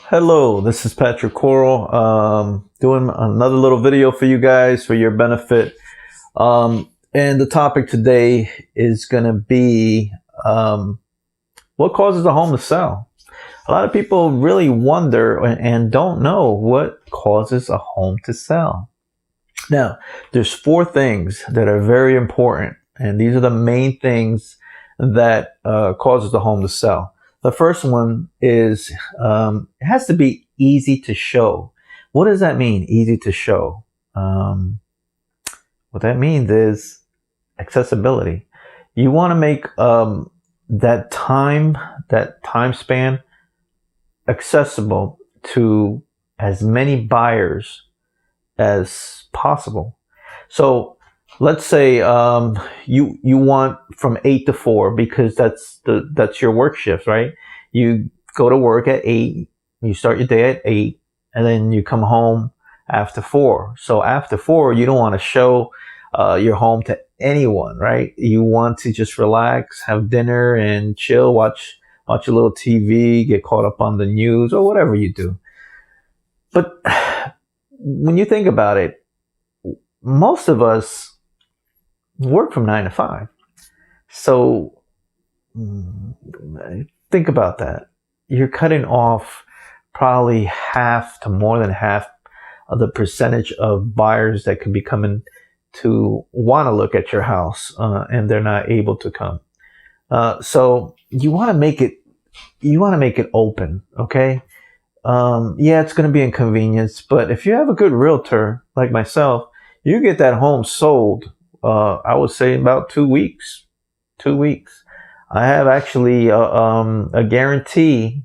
Hello, this is Patrick Coral, doing another little video for you guys for your benefit. And the topic today is going to be what causes a home to sell. A lot of people really wonder and don't know what causes a home to sell. Now, there's four things that are very important, and these are the main things that causes the home to sell. The first one is it has to be easy to show. What does that mean, easy to show? What that means is accessibility. You want to make that time span accessible to as many buyers as possible. So let's say you want from 8 to 4 because that's your work shift, right? You go to work at 8, you start your day at 8, and then you come home after 4. So after 4, you don't want to show your home to anyone, right? You want to just relax, have dinner, and chill, watch a little TV, get caught up on the news, or whatever you do. But when you think about it, most of us work from 9 to 5. So think about that. You're cutting off probably half to more than half of the percentage of buyers that could be coming to want to look at your house, and they're not able to come. So you want to make it open, okay? Yeah, it's going to be inconvenience, but if you have a good realtor like myself, you get that home sold, I would say about 2 weeks. 2 weeks. I have actually a guarantee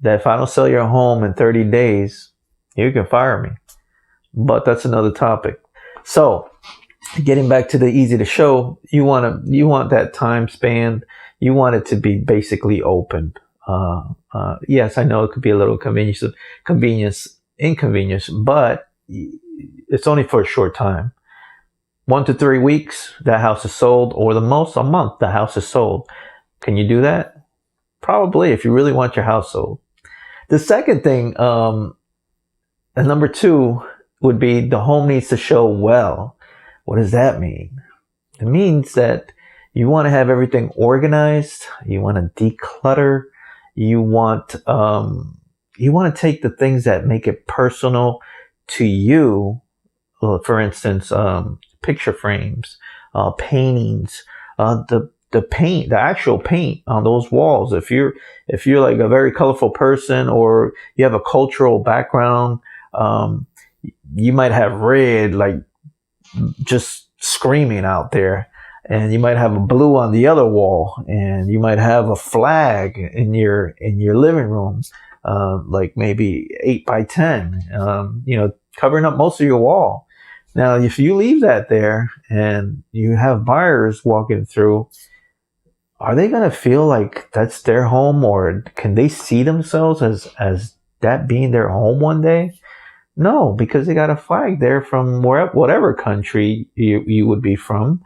that if I don't sell your home in 30 days, you can fire me. But that's another topic. So getting back to the easy to show, you want that time span. You want it to be basically open. Yes, I know it could be a little inconvenience, but it's only for a short time. 1 to 3 weeks, that house is sold, or the most a month, the house is sold. Can you do that? Probably, if you really want your house sold. The second thing, and number 2, would be the home needs to show well. What does that mean? It means that you want to have everything organized. You want to declutter. You want to take the things that make it personal to you. For instance, picture frames, paintings, the paint, the actual paint on those walls. If you're like a very colorful person, or you have a cultural background, you might have red like just screaming out there. And you might have a blue on the other wall, and you might have a flag in your living room, like maybe 8 by 10, covering up most of your wall. Now, if you leave that there and you have buyers walking through, are they going to feel like that's their home, or can they see themselves as that being their home one day? No, because they got a flag there from whatever country you would be from.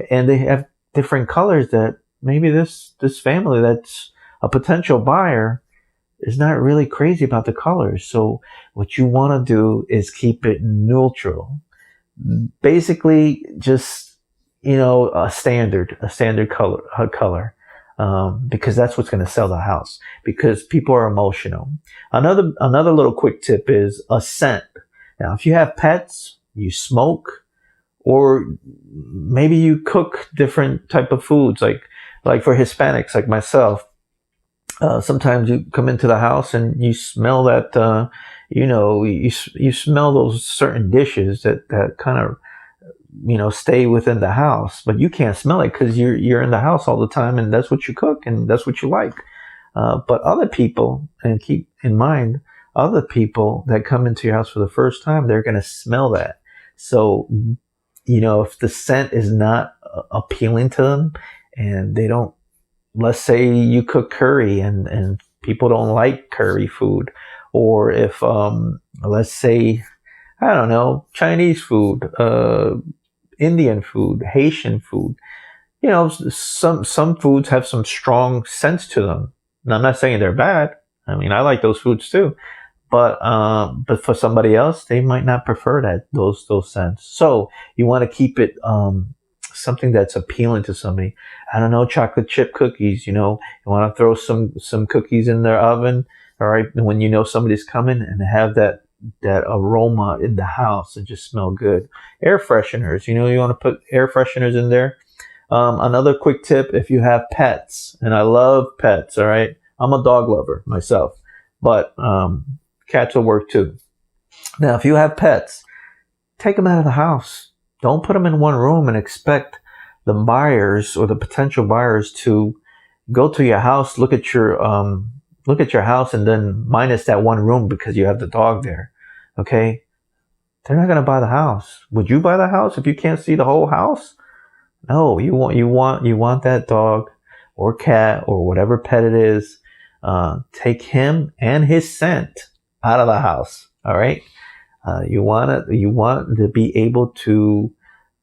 And they have different colors that maybe this family that's a potential buyer is not really crazy about the colors. So what you want to do is keep it neutral. Basically, just a standard color, because that's what's going to sell the house. Because people are emotional. Another little quick tip is a scent. Now, if you have pets, you smoke, or maybe you cook different type of foods, like for Hispanics like myself. Sometimes you come into the house and you smell that, you smell those certain dishes that kind of, stay within the house, but you can't smell it because you're in the house all the time, and that's what you cook and that's what you like. But other people, and keep in mind, other people that come into your house for the first time, they're going to smell that. So, if the scent is not appealing to them, and they don't, let's say you cook curry and people don't like curry food, or if, let's say, I don't know, Chinese food, Indian food, Haitian food, some foods have some strong scents to them. Now, I'm not saying they're bad. I mean, I like those foods too. but for somebody else, they might not prefer those scents. So you want to keep it something that's appealing to somebody. I don't know, chocolate chip cookies. You want to throw some cookies in their oven. All right, when somebody's coming, and have that aroma in the house and just smell good. Air fresheners. You want to put air fresheners in there. Another quick tip: if you have pets, and I love pets. All right, I'm a dog lover myself, but cats will work too. Now, if you have pets, take them out of the house. Don't put them in one room and expect the buyers or the potential buyers to go to your house, look at your house, and then minus that one room because you have the dog there. Okay, they're not gonna buy the house. Would you buy the house if you can't see the whole house? No, you want that dog or cat or whatever pet it is. Take him and his scent out of the house. All right. You want to be able to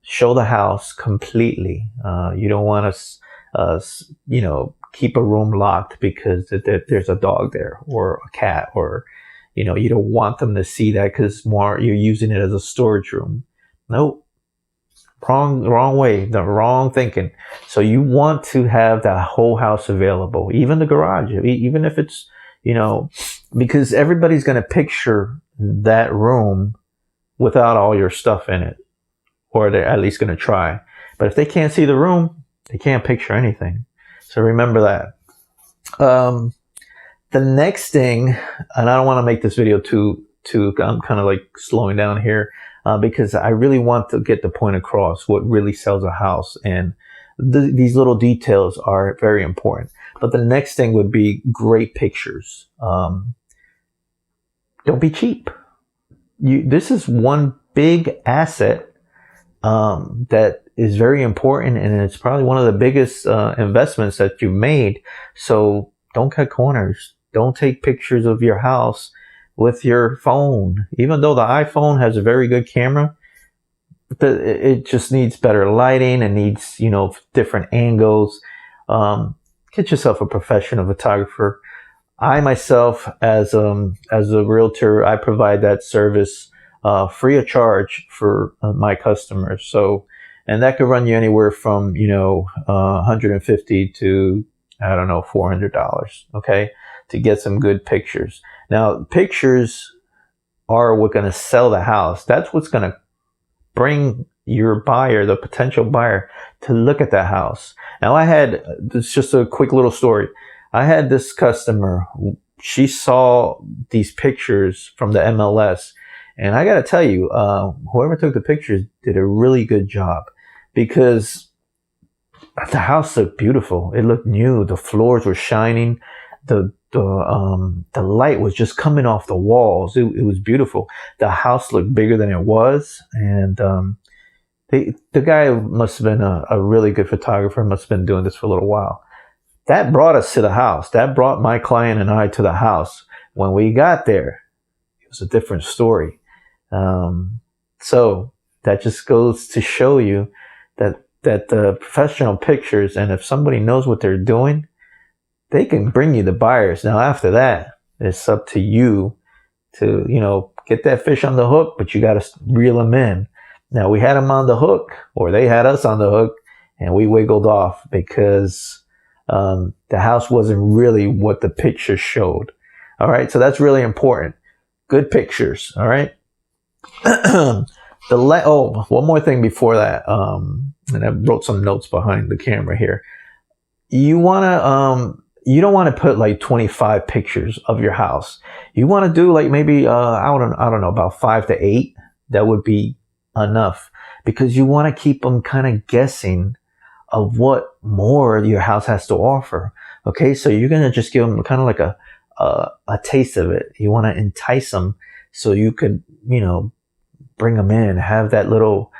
show the house completely. You don't want to, keep a room locked because there's a dog there or a cat, or, you don't want them to see that because you're using it as a storage room. Nope. Wrong way, the wrong thinking. So you want to have the whole house available, even the garage, even if it's, because everybody's going to picture that room without all your stuff in it, or they're at least going to try. But if they can't see the room, they can't picture anything. So remember that. The next thing, and I don't want to make this video too, I'm kind of like slowing down here, because I really want to get the point across what really sells a house, and these little details are very important. But the next thing would be great pictures. Don't be cheap. This is one big asset that is very important, and it's probably one of the biggest investments that you've made. So don't cut corners. Don't take pictures of your house with your phone. Even though the iPhone has a very good camera, it just needs better lighting and needs, different angles. Get yourself a professional photographer. I myself, as a realtor, I provide that service free of charge for my customers. So, and that could run you anywhere from $150 to $400. Okay, to get some good pictures. Now, pictures are what's going to sell the house. That's what's going to bring your buyer, the potential buyer, to look at that house. Now, it's just a quick little story. I had this customer. She saw these pictures from the MLS, and I got to tell you, whoever took the pictures did a really good job, because the house looked beautiful. It looked new. The floors were shining. The light was just coming off the walls. It was beautiful. The house looked bigger than it was, and the guy must have been a really good photographer. Must have been doing this for a little while. That brought us to the house. That brought my client and I to the house. When we got there, it was a different story. So that just goes to show you that the professional pictures, and if somebody knows what they're doing, they can bring you the buyers. Now, after that, it's up to you to, get that fish on the hook, but you got to reel them in. Now, we had them on the hook, or they had us on the hook, and we wiggled off because the house wasn't really what the picture showed. All right, so that's really important. Good pictures. All right. One more thing before that, and I wrote some notes behind the camera here. You don't want to put like 25 pictures of your house. You want to do like maybe I don't know, about 5 to 8. That would be enough, because you want to keep them kind of guessing of what more your house has to offer. Okay, so you're gonna just give them kind of like a taste of it. You want to entice them so you could bring them in, have that little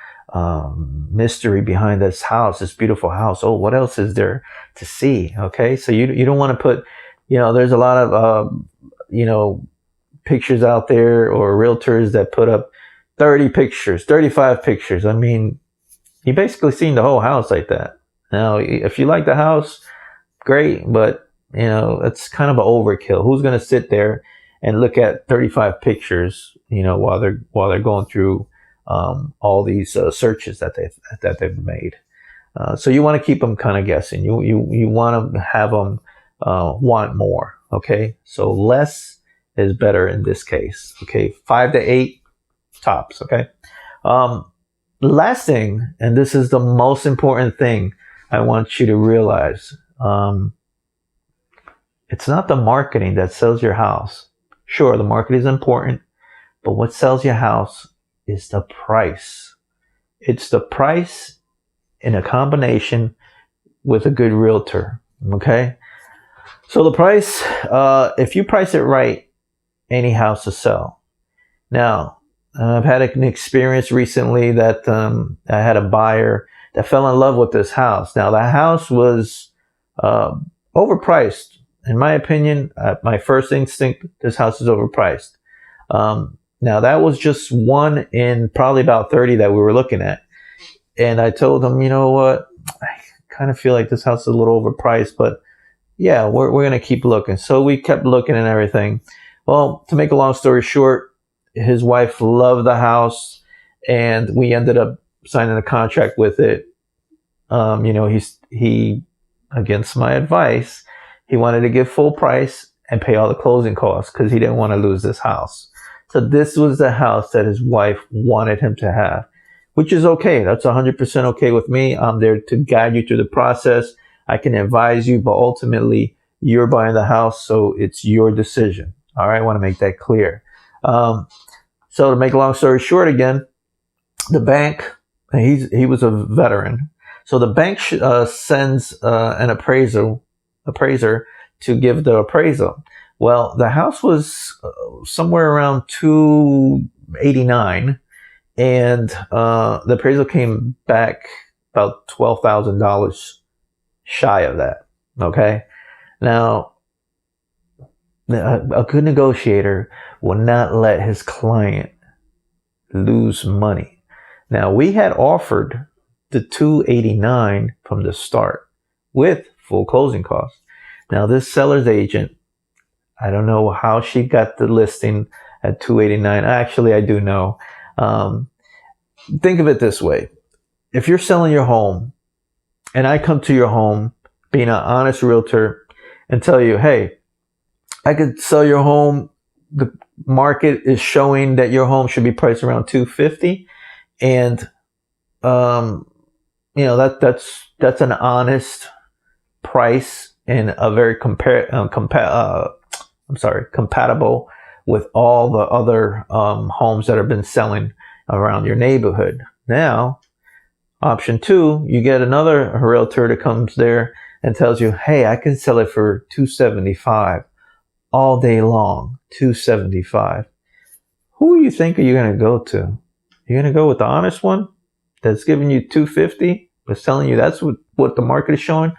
mystery behind this house, this beautiful house. Oh, what else is there to see? Okay, so you don't want to put, there's a lot of pictures out there, or realtors that put up 30 pictures, 35 pictures. I mean, you basically seen the whole house like that. Now, if you like the house, great, but it's kind of an overkill. Who's going to sit there and look at 35 pictures, while they're going through all these searches that they've made. So you want to keep them kind of guessing. You want to have them want more. Okay, so less is better in this case. Okay, 5 to 8 tops. Okay. Last thing, and this is the most important thing I want you to realize. It's not the marketing that sells your house. Sure, the market is important, but what sells your house is the price. It's the price in a combination with a good realtor. Okay? So the price, if you price it right, any house will sell. Now, I've had an experience recently that I had a buyer that fell in love with this house. Now, the house was overpriced. In my opinion, my first instinct, this house is overpriced. Now, that was just one in probably about 30 that we were looking at. And I told him, you know what, I kind of feel like this house is a little overpriced, but yeah, we're going to keep looking. So we kept looking and everything. Well, to make a long story short, his wife loved the house, and we ended up signing a contract with it. He, against my advice, he wanted to give full price and pay all the closing costs because he didn't want to lose this house. So this was the house that his wife wanted him to have, which is okay. That's 100% okay with me. I'm there to guide you through the process. I can advise you, but ultimately you're buying the house, so it's your decision. All right, I want to make that clear. So to make a long story short again, the bank, he was a veteran. So the bank sends an appraiser to give the appraisal. Well, the house was somewhere around $289, and the appraisal came back about $12,000 shy of that. Okay, now a good negotiator will not let his client lose money. Now, we had offered the $289 from the start with full closing costs. Now, this seller's agent, I don't know how she got the listing at $289. Actually, I do know. Think of it this way. If you're selling your home and I come to your home being an honest realtor and tell you, hey, I could sell your home. The market is showing that your home should be priced around $250, and that's an honest price and a very compatible with all the other homes that have been selling around your neighborhood. Now, option 2, you get another realtor that comes there and tells you, hey, I can sell it for $275 all day long, $275. Who do you think are you going to go to? You're going to go with the honest one that's giving you $250, that's telling you that's what the market is showing?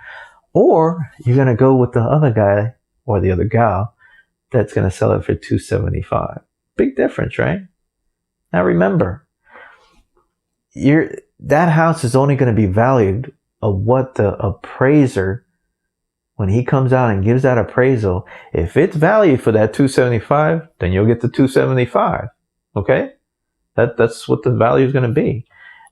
Or you're going to go with the other guy or the other gal that's going to sell it for $275. Big difference, right? Now remember, that house is only going to be valued of what the appraiser, when he comes out and gives that appraisal, if it's valued for that $275, then you'll get the $275. Okay? That's what the value is going to be.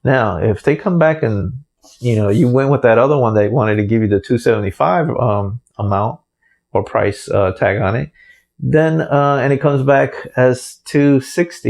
Now, if they come back and you went with that other one, they wanted to give you the $275 amount or price tag on it, then and it comes back as $260.